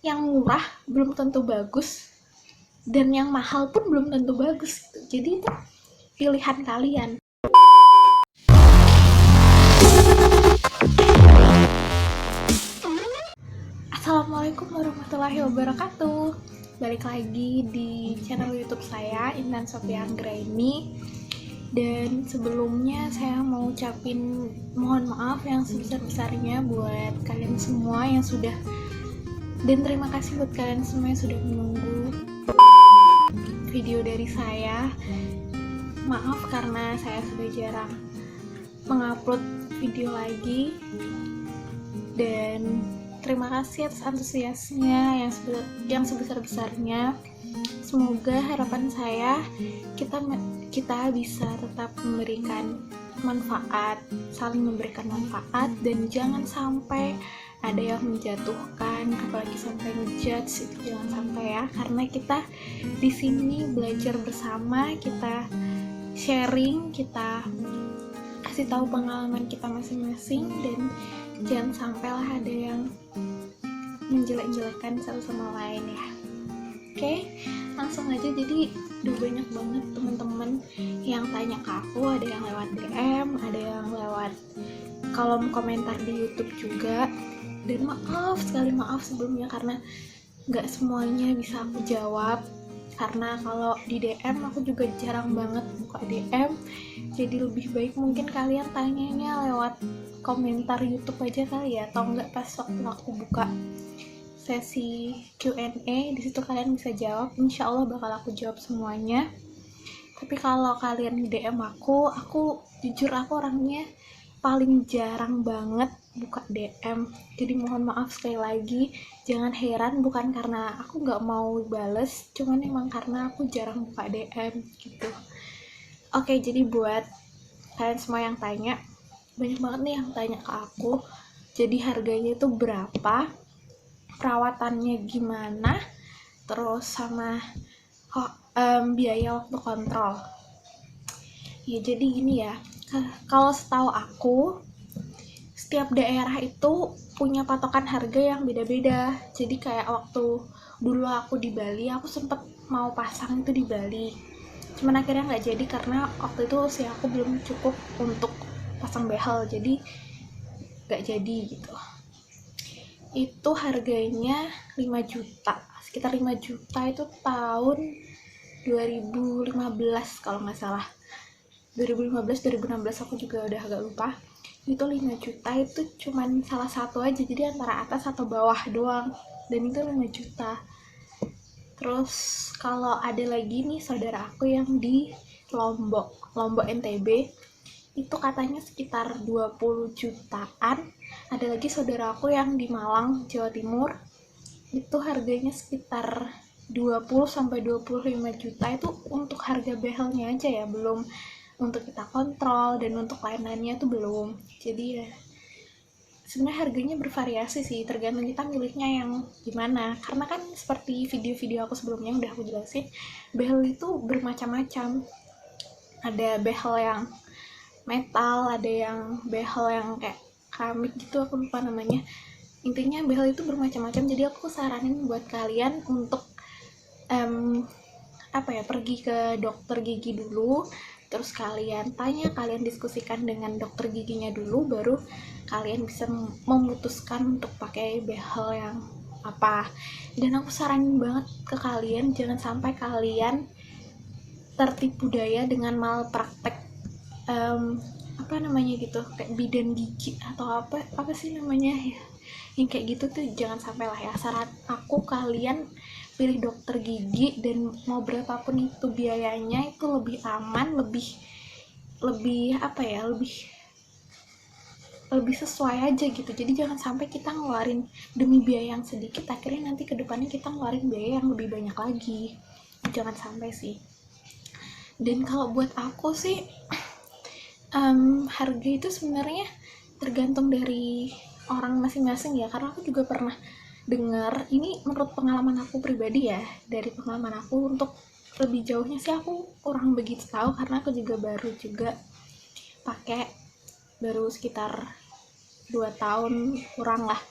yang murah belum tentu bagus dan yang mahal pun belum tentu bagus gitu. Jadi itu pilihan kalian. Assalamualaikum warahmatullahi wabarakatuh. Balik lagi di channel YouTube saya, Intan Sophia Anggraini. Dan sebelumnya saya mau ucapin mohon maaf yang sebesar-besarnya buat kalian semua yang sudah, dan terima kasih buat kalian semua yang sudah menunggu video dari saya. Maaf karena saya sudah jarang mengupload video lagi, dan terima kasih atas antusiasnya yang sebesar-besarnya. Semoga harapan saya kita bisa tetap memberikan manfaat, saling memberikan manfaat, dan jangan sampai ada yang menjatuhkan, apalagi sampai ngejudge. Itu jangan sampai ya, karena kita di sini belajar bersama, kita sharing, kita kasih tahu pengalaman kita masing-masing, dan jangan sampailah ada yang menjelek-jelekan satu sama lain ya. Oke, langsung aja. Jadi udah banyak banget teman-teman yang tanya ke aku, ada yang lewat DM, ada yang lewat kolom komentar di YouTube juga. Dan maaf sebelumnya karena nggak semuanya bisa aku jawab, karena kalau di DM aku juga jarang banget buka DM. Jadi lebih baik mungkin kalian tanyanya lewat komentar YouTube aja kali ya, atau enggak pas waktu aku buka sesi Q&A, di situ kalian bisa jawab. Insya Allah bakal aku jawab semuanya. Tapi kalau kalian di DM aku jujur aku orangnya paling jarang banget buka DM. Jadi mohon maaf sekali lagi, jangan heran, bukan karena aku nggak mau bales, cuman emang karena aku jarang buka DM gitu. Oke, jadi buat kalian semua yang tanya, banyak banget nih yang tanya ke aku, jadi harganya itu berapa, perawatannya gimana, terus sama biaya waktu kontrol. Ya jadi gini ya, kalau setahu aku setiap daerah itu punya patokan harga yang beda-beda. Jadi kayak waktu dulu aku di Bali, aku sempet mau pasang itu di Bali, cuman akhirnya nggak jadi karena waktu itu usia aku belum cukup untuk pasang behel, jadi nggak jadi gitu. Itu harganya 5 juta, sekitar 5 juta itu tahun 2015 kalau nggak salah, 2015-2016 aku juga udah agak lupa. Itu 5 juta itu cuman salah satu aja, jadi antara atas atau bawah doang, dan itu 5 juta. Terus kalau ada lagi nih saudara aku yang di Lombok NTB, itu katanya sekitar 20 jutaan. Ada lagi saudara aku yang di Malang, Jawa Timur, itu harganya sekitar 20-25 juta. Itu untuk harga behelnya aja ya, belum untuk kita kontrol dan untuk lain-lainnya tuh belum. Jadi ya sebenarnya harganya bervariasi sih, tergantung kita miliknya yang gimana. Karena kan seperti video-video aku sebelumnya udah aku jelasin, behel itu bermacam-macam. Ada behel yang metal, ada yang behel yang kayak keramik gitu, aku lupa namanya. Intinya behel itu bermacam-macam, jadi aku saranin buat kalian untuk pergi ke dokter gigi dulu, terus kalian tanya, kalian diskusikan dengan dokter giginya dulu, baru kalian bisa memutuskan untuk pakai behel yang apa. Dan aku saranin banget ke kalian, jangan sampai kalian tertipu daya dengan malpraktek apa namanya gitu, kayak bidan gigi atau apa sih namanya ya, yang kayak gitu tuh jangan sampai lah ya. Saran aku, kalian pilih dokter gigi, dan mau berapapun itu biayanya, itu lebih aman, lebih sesuai aja gitu. Jadi jangan sampai kita ngeluarin demi biaya yang sedikit, akhirnya nanti kedepannya kita ngeluarin biaya yang lebih banyak lagi. Jangan sampai sih. Dan kalau buat aku sih harga itu sebenarnya tergantung dari orang masing-masing ya, karena aku juga pernah dengar, ini menurut pengalaman aku pribadi ya, dari pengalaman aku. Untuk lebih jauhnya sih aku kurang begitu tahu, karena aku juga baru pakai, baru sekitar 2 tahun kurang lah.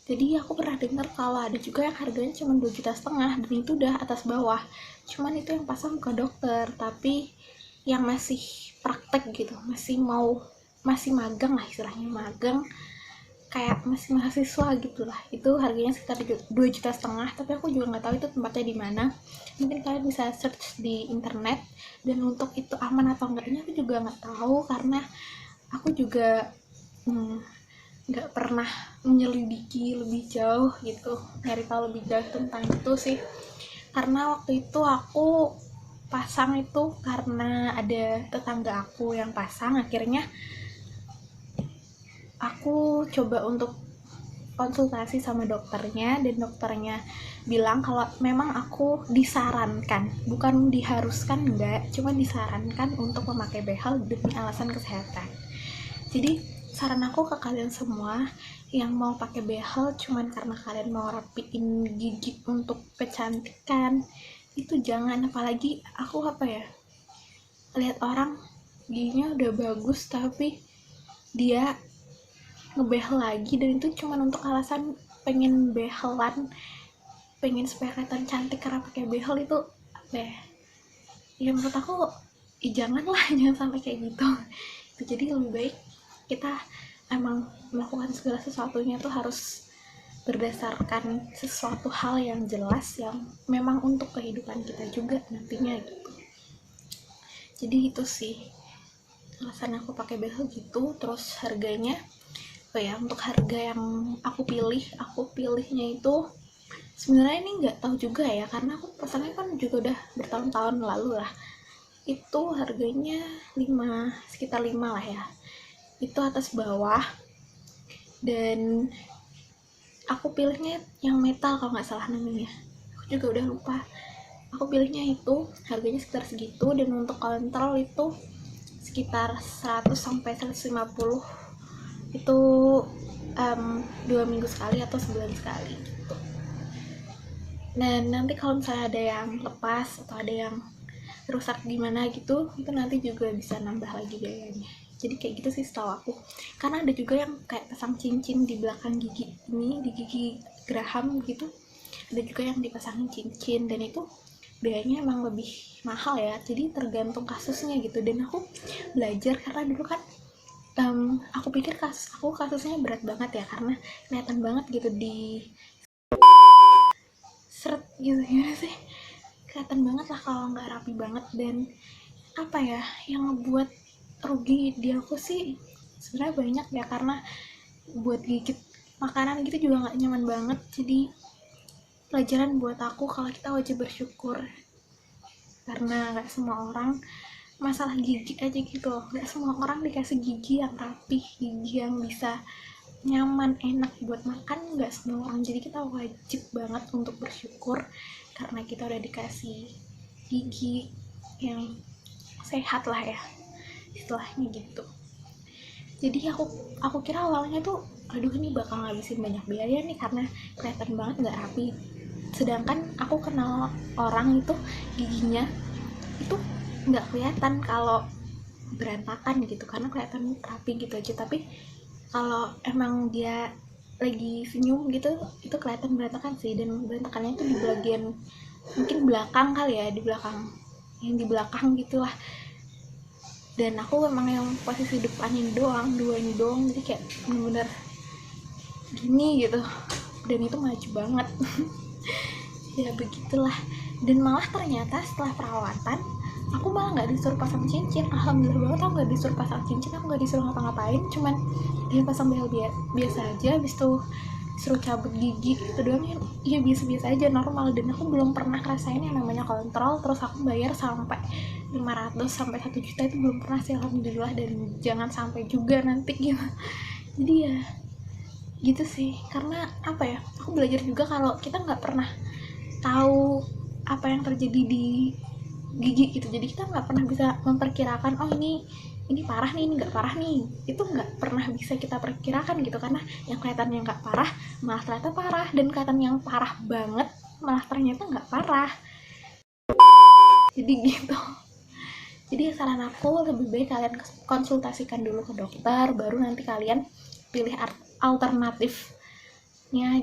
Jadi aku pernah dengar kalau ada juga yang harganya cuma 2,5 juta dan itu udah atas bawah. Cuman itu yang pasang bukan dokter, tapi yang masih praktek gitu, masih magang lah istilahnya, magang kayak masih mahasiswa gitulah. Itu harganya sekitar 2,5 juta, tapi aku juga nggak tahu itu tempatnya di mana. Mungkin kalian bisa search di internet, dan untuk itu aman atau enggaknya aku juga nggak tahu, karena aku juga nggak pernah menyelidiki lebih jauh gitu, nyari tahu lebih jauh tentang itu sih. Karena waktu itu aku pasang itu karena ada tetangga aku yang pasang, akhirnya aku coba untuk konsultasi sama dokternya, dan dokternya bilang kalau memang aku disarankan, bukan diharuskan, enggak, cuma disarankan untuk memakai behel demi alasan kesehatan. Jadi saran aku ke kalian semua yang mau pakai behel cuman karena kalian mau rapiin gigi untuk kecantikan, itu jangan. Apalagi aku lihat orang giginya udah bagus tapi dia ngebehel lagi, dan itu cuma untuk alasan pengen behelan, pengen supaya kelihatan cantik karena pakai behel. Itu ya menurut aku janganlah jangan sampai kayak gitu. Jadi lebih baik kita emang melakukan segala sesuatunya tuh harus berdasarkan sesuatu hal yang jelas, yang memang untuk kehidupan kita juga nantinya gitu. Jadi itu sih alasan aku pakai behel gitu. Terus harganya untuk harga yang aku pilihnya itu sebenarnya ini nggak tahu juga ya, karena aku pasangnya kan juga udah bertahun-tahun lalu lah. Itu harganya sekitar 5 lah ya, itu atas bawah. Dan aku pilihnya yang metal kalau nggak salah namanya, aku juga udah lupa. Aku pilihnya itu harganya sekitar segitu, dan untuk kontrol itu sekitar 100 sampai 150, itu 2 minggu sekali atau sebulan sekali gitu. Dan nanti kalau misalnya ada yang lepas atau ada yang rusak gimana gitu, itu nanti juga bisa nambah lagi biayanya. Jadi kayak gitu sih setahu aku. Karena ada juga yang kayak pasang cincin di belakang gigi ini, di gigi geraham gitu, ada juga yang dipasangin cincin, dan itu biayanya emang lebih mahal ya. Jadi tergantung kasusnya gitu. Dan aku belajar karena dulu kan aku pikir kasusnya berat banget ya, karena kelihatan banget gitu di seret gitu ya sih, kelihatan banget lah kalau nggak rapi banget. Dan yang ngebuat rugi di aku sih sebenarnya banyak ya, karena buat gigit makanan gitu juga nggak nyaman banget. Jadi pelajaran buat aku kalau kita wajib bersyukur, karena nggak semua orang masalah gigi aja gitu, nggak semua orang dikasih gigi yang rapi, gigi yang bisa nyaman enak buat makan, nggak semua orang. Jadi kita wajib banget untuk bersyukur karena kita udah dikasih gigi yang sehat lah ya istilahnya gitu. Jadi aku kira awalnya tuh aduh ini bakal ngabisin banyak biaya nih karena kelihatan banget nggak rapi, sedangkan aku kenal orang itu giginya itu nggak kelihatan kalau berantakan gitu, karena kelihatan rapi gitu aja. Tapi kalau emang dia lagi senyum gitu, itu kelihatan berantakan sih. Dan berantakannya itu di bagian mungkin belakang kali ya, di belakang, yang di belakang gitulah. Dan aku emang yang posisi depan ini doang, dua ini doang, jadi kayak bener-bener gini gitu, dan itu maju banget. Ya begitulah. Dan malah ternyata setelah perawatan aku malah nggak disuruh pasang cincin. Alhamdulillah banget aku nggak disuruh pasang cincin, aku nggak disuruh ngapa-ngapain, cuman dia pasang behel biasa aja. Habis itu disuruh cabut gigi itu doang ya, biasa-biasa aja, normal. Dan aku belum pernah ngerasain yang namanya kontrol terus aku bayar sampai 500 sampai 1 juta, itu belum pernah sih, alhamdulillah. Dan jangan sampai juga nanti gitu. Jadi ya gitu sih, karena aku belajar juga kalau kita nggak pernah tahu apa yang terjadi di gigi gitu. Jadi kita nggak pernah bisa memperkirakan ini parah nih, ini nggak parah nih, itu nggak pernah bisa kita perkirakan gitu. Karena yang kelihatannya nggak parah malah ternyata parah, dan kelihatan yang parah banget malah ternyata nggak parah. Jadi gitu. Jadi saran aku lebih baik kalian konsultasikan dulu ke dokter, baru nanti kalian pilih alternatif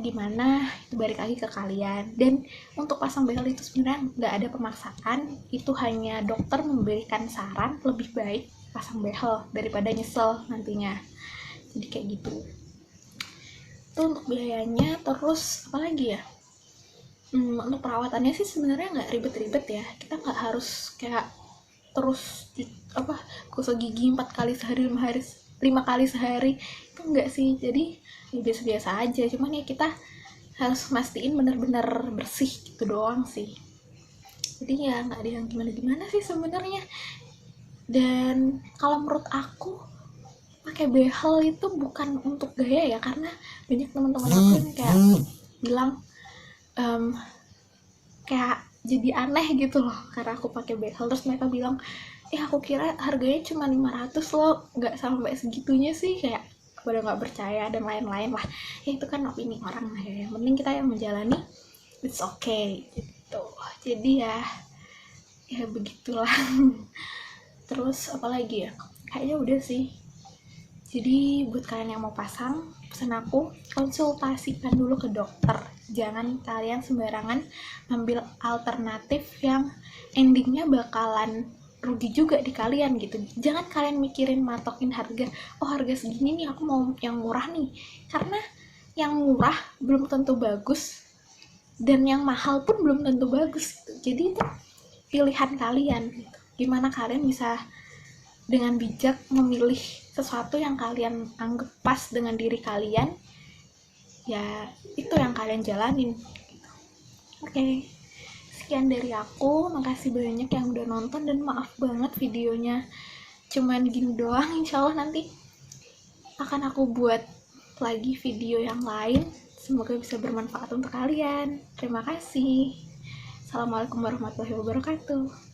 gimana itu balik lagi ke kalian. Dan untuk pasang behel itu sebenarnya nggak ada pemaksaan, itu hanya dokter memberikan saran lebih baik pasang behel daripada nyesel nantinya. Jadi kayak gitu. Itu untuk biayanya. Terus apa lagi ya, untuk perawatannya sih sebenarnya nggak ribet-ribet ya, kita nggak harus kayak terus gosok gigi 4 kali sehari, 5 kali sehari, itu enggak sih. Jadi ya biasa-biasa aja, cuman ya kita harus mastiin benar-benar bersih gitu doang sih. Jadi ya nggak ada yang gimana-gimana sih sebenarnya. Dan kalau menurut aku pakai behel itu bukan untuk gaya ya, karena banyak teman-teman aku yang kayak bilang kayak jadi aneh gitu loh karena aku pakai behel. Terus mereka bilang, aku kira harganya cuma 500 loh, nggak sampai segitunya sih, kayak pada nggak percaya dan lain-lain lah. Ya itu kan opini orang lah ya, yang penting kita yang menjalani, it's okay gitu. Jadi ya begitulah. Terus apalagi ya, kayaknya udah sih. Jadi buat kalian yang mau pasang, pesan aku, konsultasikan dulu ke dokter. Jangan kalian sembarangan ambil alternatif yang endingnya bakalan rugi juga di kalian gitu. Jangan kalian mikirin matokin harga, harga segini nih aku mau yang murah nih, karena yang murah belum tentu bagus dan yang mahal pun belum tentu bagus gitu. Jadi itu pilihan kalian gitu. Gimana kalian bisa dengan bijak memilih sesuatu yang kalian anggap pas dengan diri kalian, ya itu yang kalian jalanin gitu. Oke. Sekian dari aku, makasih banyak yang udah nonton, dan maaf banget videonya cuman gini doang. Insyaallah nanti akan aku buat lagi video yang lain, semoga bisa bermanfaat untuk kalian. Terima kasih. Assalamualaikum warahmatullahi wabarakatuh.